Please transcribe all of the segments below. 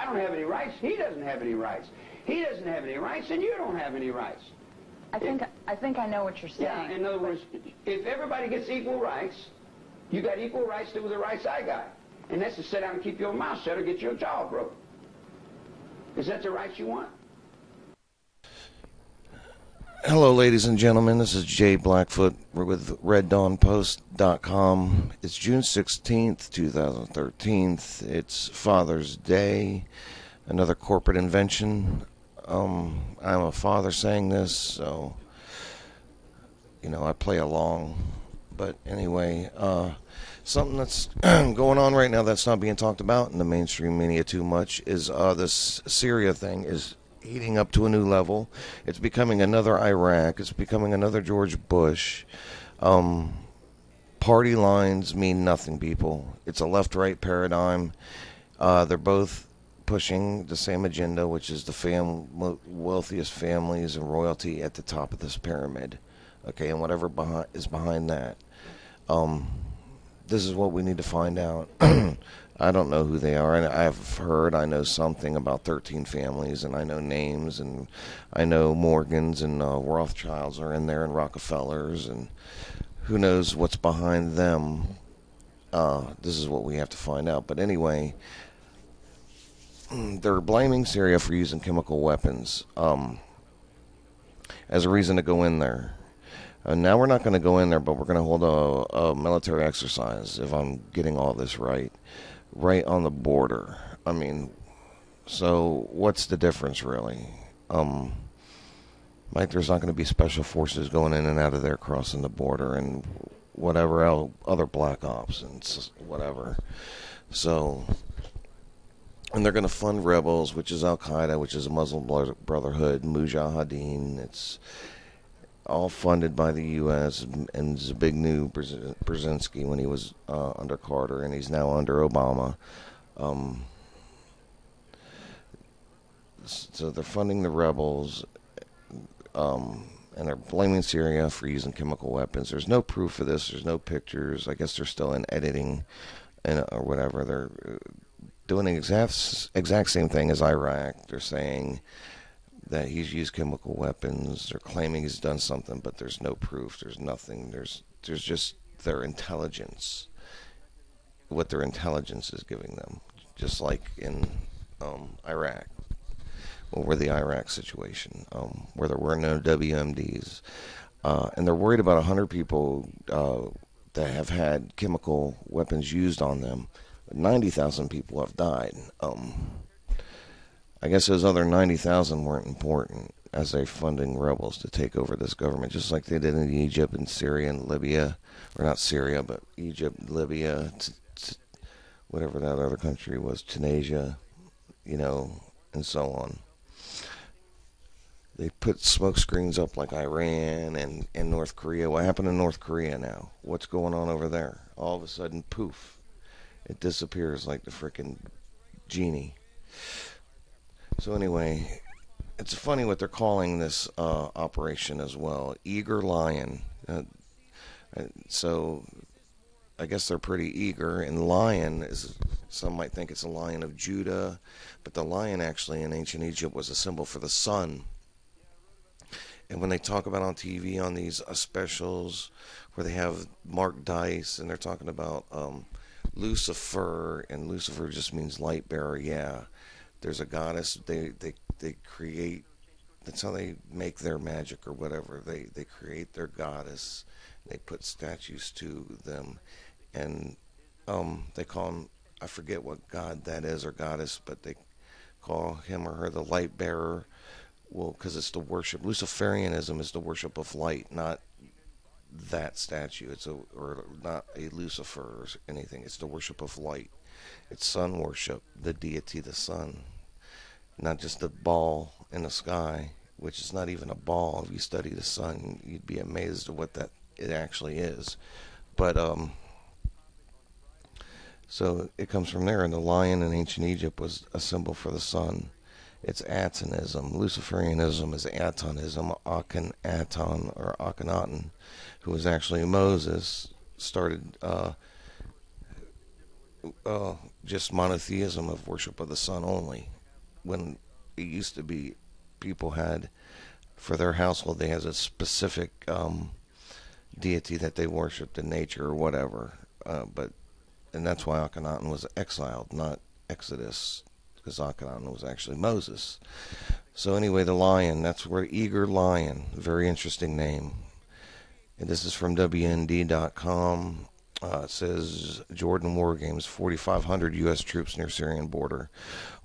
don't have any rights. He doesn't have any rights. He doesn't have any rights, and you don't have any rights. I think I know what you're saying. Yeah, in other words, if everybody gets equal rights, you got equal rights to the rights I got. And that's to sit down and keep your mouth shut or get your jaw broke. Is that the rights you want? Hello, ladies and gentlemen. This is Jay Blackfoot. We're with RedDawnPost.com. It's June 16th, 2013. It's Father's Day. Another corporate invention. I'm a father saying this, so, you know, I play along. But anyway, something that's going on right now that's not being talked about in the mainstream media too much is this Syria thing is heating up to a new level. It's becoming another Iraq. It's becoming another George Bush. Party lines mean nothing, people. It's a left-right paradigm. They're both pushing the same agenda, which is the wealthiest families and royalty at the top of this pyramid. Okay, and whatever is behind that. This is what we need to find out. I don't know who they are. I know something about 13 families, and I know names, and I know Morgans and Rothschilds are in there, and Rockefellers, and who knows what's behind them. This is what we have to find out. But anyway, they're blaming Syria for using chemical weapons as a reason to go in there. Now we're not going to go in there, but we're going to hold a military exercise, if I'm getting all this right on the border. I mean, so what's the difference, really? Like, there's not going to be special forces going in and out of there crossing the border and whatever other black ops and whatever. So, and they're going to fund rebels, which is Al-Qaeda, which is a Muslim Brotherhood, Mujahideen. It's all funded by the U.S. and Zbigniew Brzezinski when he was under Carter, and he's now under Obama. So they're funding the rebels, and they're blaming Syria for using chemical weapons. There's no proof of this. There's no pictures. I guess they're still in editing or whatever. They're doing the exact same thing as Iraq. They're saying that he's used chemical weapons. They're claiming he's done something, but there's no proof. There's nothing. There's just their intelligence, what their intelligence is giving them, just like in Iraq, or the Iraq situation, where there were no WMDs. And they're worried about 100 people that have had chemical weapons used on them. 90,000 people have died. I guess those other 90,000 weren't important, as they're funding rebels to take over this government, just like they did in Egypt and Syria and Libya, or not Syria, but Egypt, Libya, whatever that other country was, Tunisia, you know, and so on. They put smoke screens up like Iran and North Korea. What happened in North Korea now? What's going on over there? All of a sudden, poof, it disappears like the frickin' genie. So anyway, it's funny what they're calling this operation as well. Eager Lion. So I guess they're pretty eager. And lion is, some might think it's a lion of Judah, but the lion actually in ancient Egypt was a symbol for the sun. And when they talk about on TV on these specials where they have Mark Dice and they're talking about Lucifer, and Lucifer just means light bearer, yeah. There's a goddess, they create, that's how they make their magic or whatever. They create their goddess, they put statues to them, and they call them, I forget what god that is or goddess, but they call him or her the light bearer. Well, because it's the worship. Luciferianism is the worship of light, not that statue. Or not a Lucifer or anything. It's the worship of light. It's sun worship, the deity, the sun. Not just the ball in the sky, which is not even a ball. If you study the sun, you'd be amazed at what it actually is. But, so it comes from there. And the lion in ancient Egypt was a symbol for the sun. It's Atonism. Luciferianism is Atonism. Akhenaten, or Akhenaten, who was actually Moses, started just monotheism of worship of the sun only. when it used to be people had, for their household, they had a specific deity that they worshipped in nature or whatever. And that's why Akhenaten was exiled, not Exodus, because Akhenaten was actually Moses. So anyway, the lion, that's where Eager Lion, very interesting name. And this is from WND.com. It says Jordan War Games, 4,500 U.S. troops near Syrian border.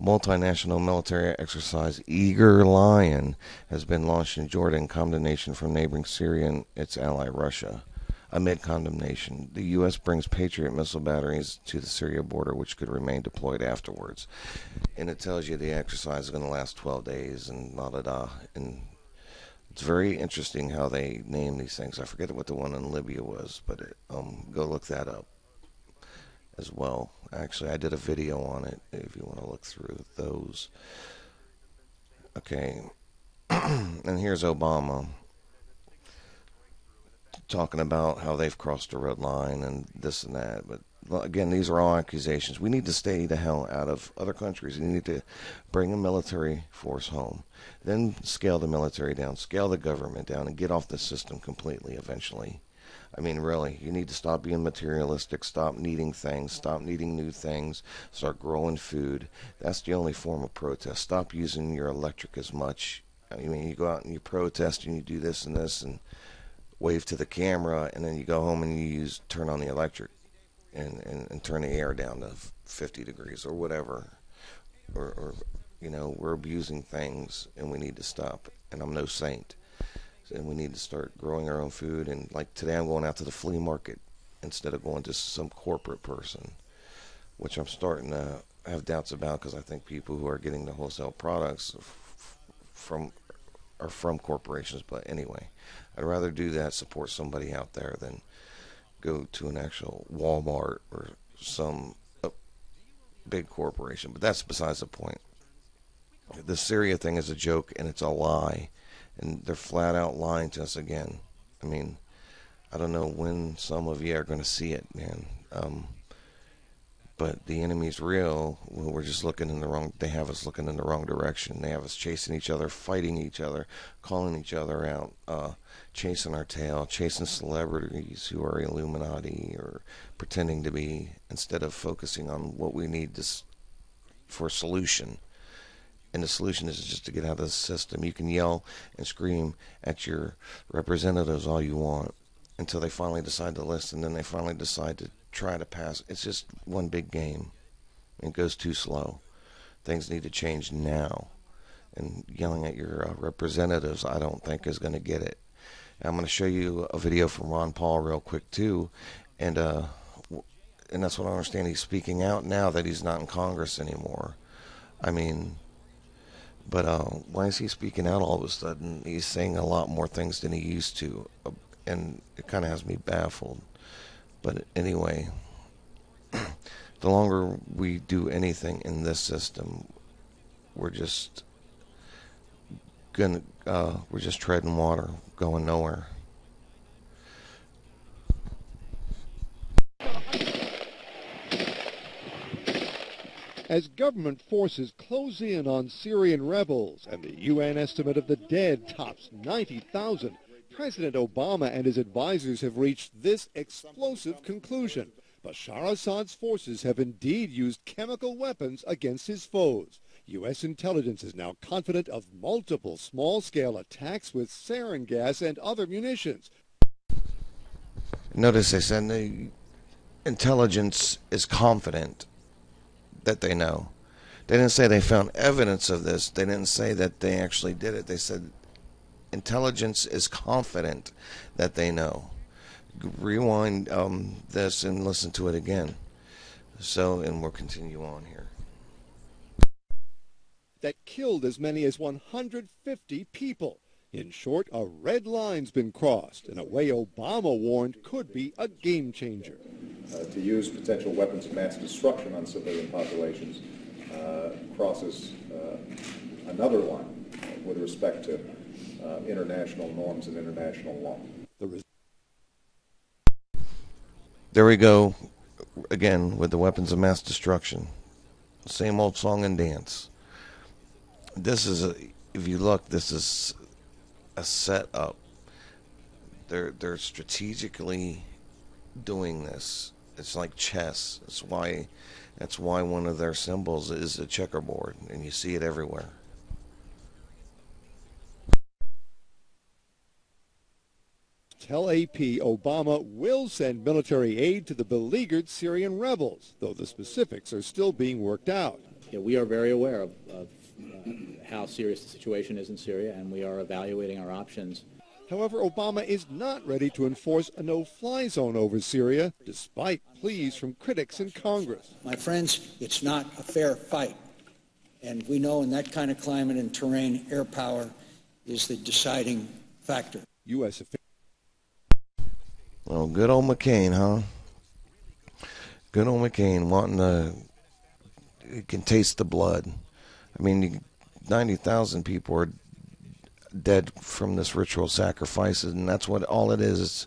Multinational military exercise Eager Lion has been launched in Jordan in condemnation from neighboring Syria and its ally Russia. Amid condemnation, the U.S. brings Patriot missile batteries to the Syria border, which could remain deployed afterwards. And it tells you the exercise is going to last 12 days and la-da-da. And it's very interesting how they name these things. I forget what the one in Libya was, but go look that up as well. Actually, I did a video on it if you want to look through those. Okay, and here's Obama talking about how they've crossed the red line and this and that. But again, these are all accusations. We need to stay the hell out of other countries. We need to bring a military force home. Then scale the military down, scale the government down, and get off the system completely eventually. I mean, really, you need to stop being materialistic, stop needing things, stop needing new things, start growing food. That's the only form of protest. Stop using your electric as much. I mean, you go out and you protest and you do this and this and wave to the camera, and then you go home and you turn on the electric and turn the air down to 50 degrees or whatever. Or we're abusing things and we need to stop. And I'm no saint. And we need to start growing our own food. And like today I'm going out to the flea market instead of going to some corporate person, which I'm starting to have doubts about because I think people who are getting the wholesale products are from corporations. But anyway, I'd rather do that, support somebody out there, than go to an actual Walmart or some big corporation. But that's besides the point. The Syria thing is a joke and it's a lie, and they're flat out lying to us again. I mean, I don't know when some of you are going to see it, man. But the enemy's real. Well, we're just looking in the wrong. They have us looking in the wrong direction. They have us chasing each other, fighting each other, calling each other out, chasing our tail, chasing celebrities who are Illuminati or pretending to be, instead of focusing on what we need for a solution. And the solution is just to get out of the system. You can yell and scream at your representatives all you want until they finally decide to listen, and then they finally decide to try to pass. It's just one big game. It goes too slow. Things need to change now. And yelling at your representatives, I don't think is going to get it. And I'm going to show you a video from Ron Paul real quick too, and that's what I understand. He's speaking out now that he's not in Congress anymore. I mean, but why is he speaking out all of a sudden? He's saying a lot more things than he used to, and it kind of has me baffled. But anyway, the longer we do anything in this system, we're just treading water, going nowhere. As government forces close in on Syrian rebels and the UN estimate of the dead tops 90,000, President Obama and his advisors have reached this explosive conclusion. Bashar Assad's forces have indeed used chemical weapons against his foes. U.S. intelligence is now confident of multiple small-scale attacks with sarin gas and other munitions. Notice they said the intelligence is confident that they know. They didn't say they found evidence of this. They didn't say that they actually did it. They said intelligence is confident that they know. Rewind this and listen to it again. And we'll continue on here. That killed as many as 150 people. In short, a red line's been crossed in a way Obama warned could be a game changer. To use potential weapons of mass destruction on civilian populations crosses another line with respect to international norms and international law. There we go again with the weapons of mass destruction. Same old song and dance. This is if you look, this is a setup. They're strategically doing this. It's like chess. That's why one of their symbols is a checkerboard, and you see it everywhere. Tell AP Obama will send military aid to the beleaguered Syrian rebels, though the specifics are still being worked out. Yeah, we are very aware of how serious the situation is in Syria, and we are evaluating our options. However, Obama is not ready to enforce a no-fly zone over Syria, despite pleas from critics in Congress. My friends, it's not a fair fight. And we know in that kind of climate and terrain, air power is the deciding factor. U.S. officials. Well, good old McCain, huh? Good old McCain wanting to... You can taste the blood. I mean, 90,000 people are dead from this ritual sacrifice, and that's what all it is. It's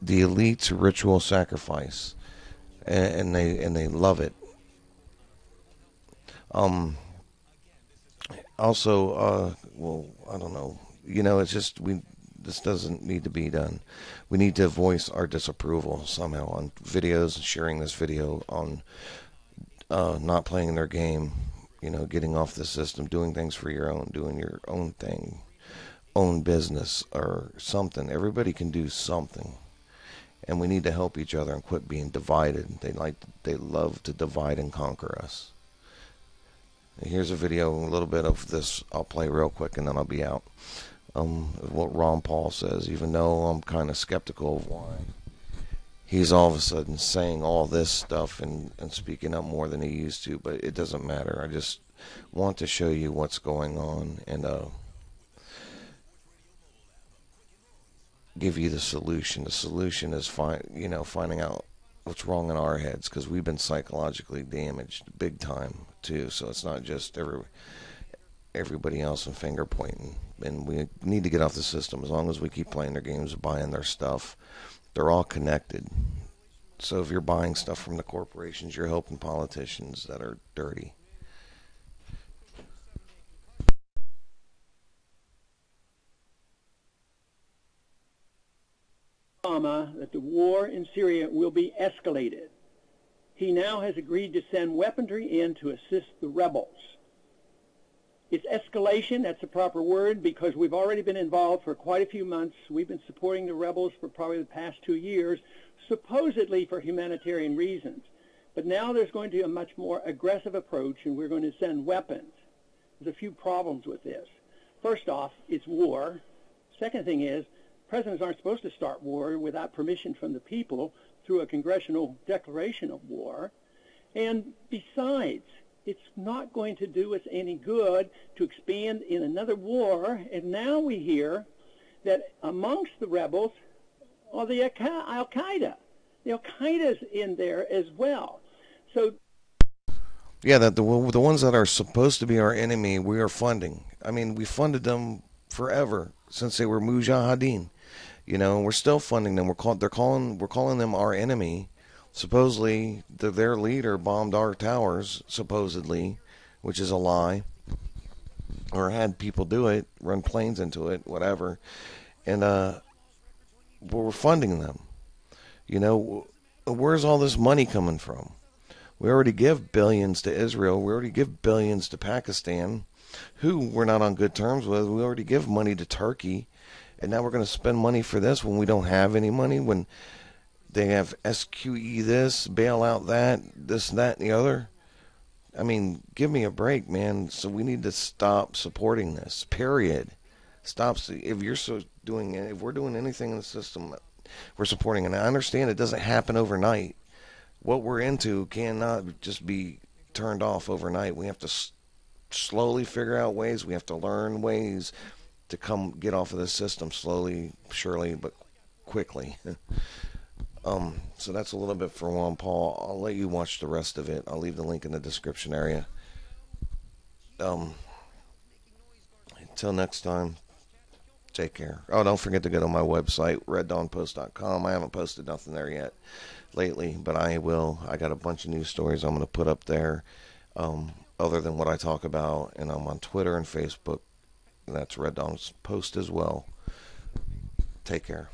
the elite's ritual sacrifice, and they love it. Also, well, I don't know. You know, it's just this doesn't need to be done. We need to voice our disapproval somehow on videos, sharing this video on not playing their game, you know, getting off the system, doing things for your own, doing your own thing, own business or something. Everybody can do something, and we need to help each other and quit being divided. They love to divide and conquer us. And here's a video, a little bit of this. I'll play real quick, and then I'll be out. What Ron Paul says, even though I'm kind of skeptical of why he's all of a sudden saying all this stuff and speaking up more than he used to, but it doesn't matter. I just want to show you what's going on and give you the solution. The solution is finding out what's wrong in our heads, because we've been psychologically damaged big time too. So it's not just everybody else and finger pointing, and we need to get off the system. As long as we keep playing their games, buying their stuff, they're all connected. So if you're buying stuff from the corporations, you're helping politicians that are dirty. Obama that the war in Syria will be escalated. He now has agreed to send weaponry in to assist the rebels. It's escalation, that's the proper word, because we've already been involved for quite a few months. We've been supporting the rebels for probably the past 2 years, supposedly for humanitarian reasons. But now there's going to be a much more aggressive approach, and we're going to send weapons. There's a few problems with this. First off, it's war. Second thing is, presidents aren't supposed to start war without permission from the people through a congressional declaration of war. And besides, it's not going to do us any good to expand in another war. And now we hear that amongst the rebels are the Al-Qaeda. The Al-Qaeda's in there as well. So, yeah, that the ones that are supposed to be our enemy, we are funding. I mean, we funded them forever since they were mujahideen. You know, we're still funding them. We're calling them our enemy. Supposedly, their leader bombed our towers, supposedly, which is a lie, or had people do it, run planes into it, whatever. And we're funding them. You know, where's all this money coming from? We already give billions to Israel. We already give billions to Pakistan, who we're not on good terms with. We already give money to Turkey. And now we're going to spend money for this when we don't have any money, when they have SQE this, bailout that, this, that, and the other. I mean, give me a break, man. So we need to stop supporting this, period. Stop. If we're doing anything in the system, we're supporting. And I understand it doesn't happen overnight. What we're into cannot just be turned off overnight. We have to slowly figure out ways. We have to learn ways to get off of this system slowly, surely, but quickly. So that's a little bit for Ron Paul. I'll let you watch the rest of it. I'll leave the link in the description area. Until next time, take care. Oh, don't forget to go to my website, reddawnpost.com. I haven't posted nothing there yet lately, but I will. I got a bunch of news stories I'm going to put up there. other than what I talk about, and I'm on Twitter and Facebook. And that's Red Dawn's Post as well. Take care.